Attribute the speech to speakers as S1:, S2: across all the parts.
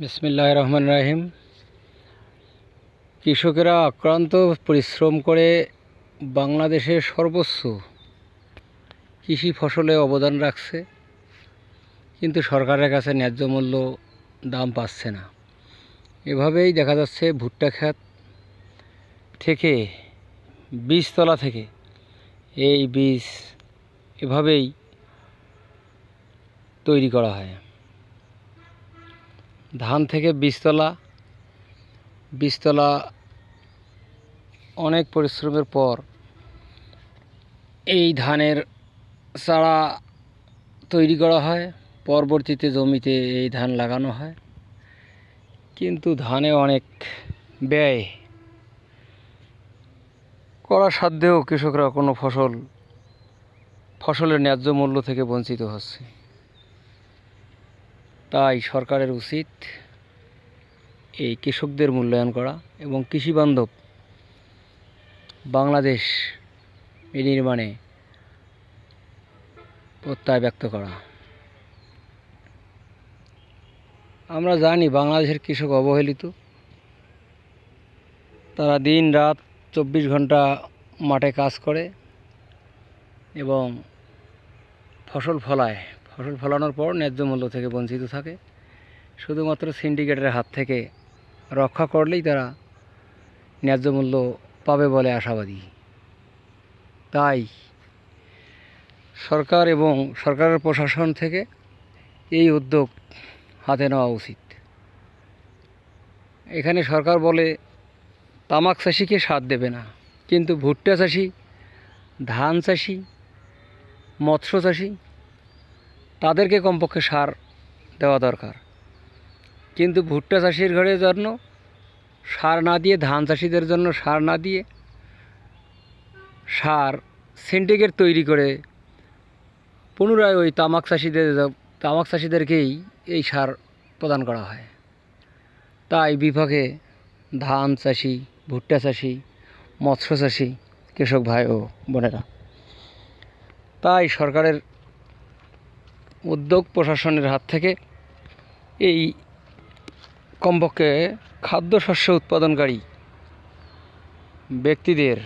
S1: বিসমিল্লাহির রহমানির রহিম। কৃষকেরা অক্লান্ত পরিশ্রম করে বাংলাদেশের সর্বোচ্চ কৃষি ফসলে অবদান রাখছে, কিন্তু সরকারের কাছে ন্যায্য মূল্য দাম পাচ্ছে না। এভাবেই দেখা যাচ্ছে ভুট্টা ক্ষেত থেকে বীজতলা থেকে এই বীজ এভাবেই তৈরি করা হয়। ধান থেকে বীজতলা অনেক পরিশ্রমের পর এই ধানের চারা তৈরি করা হয়, পরবর্তীতে জমিতে এই ধান লাগানো হয়। কিন্তু ধানে অনেক ব্যয় করা সাধ্বেও কৃষকরা কোনো ফসলের ন্যায্য মূল্য থেকে বঞ্চিত হচ্ছে। তাই সরকারের উচিত এই কৃষকদের মূল্যায়ন করা এবং কৃষিবান্ধব বাংলাদেশ নির্মাণে প্রত্যয় ব্যক্ত করা। আমরা জানি বাংলাদেশের কৃষক অবহেলিত। তারা দিন রাত 24 ঘন্টা মাঠে কাজ করে এবং ফসল ফলানোর পর ন্যায্য মূল্য থেকে বঞ্চিত থাকে। শুধুমাত্র সিন্ডিকেটের হাত থেকে রক্ষা করলেই তারা ন্যায্য মূল্য পাবে বলে আশাবাদী। তাই সরকার এবং সরকারের প্রশাসন থেকে এই উদ্যোগ হাতে নেওয়া উচিত। এখানে সরকার বলে তামাক চাষিকে সার দেবে না, কিন্তু ভুট্টা চাষি, ধান চাষি, মৎস্য চাষি তাদেরকে কমপক্ষে সার দেওয়া দরকার। কিন্তু ভুট্টা চাষির ঘরের জন্য সার না দিয়ে, ধান চাষিদের জন্য সার না দিয়ে সার সিন্ডিকেট তৈরি করে পুনরায় ওই তামাক চাষিদেরকেই এই সার প্রদান করা হয়। তাই বিভাগে ধান চাষি, ভুট্টা চাষি, মৎস্য চাষি, কৃষক ভাই ও বোনেরা, তাই সরকারের উদ্যোগ প্রশাসনের হাত থেকে এই কমপক্ষে খাদ্যশস্য উৎপাদনকারী ব্যক্তিদের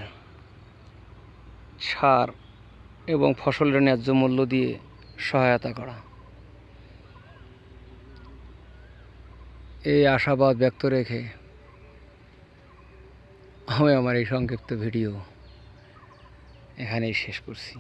S1: সার এবং ফসলের ন্যায্য মূল্য দিয়ে সহায়তা করা। এই আশাবাদ ব্যক্ত রেখে আমি আমার এই সংক্ষিপ্ত ভিডিও এখানেই শেষ করছি।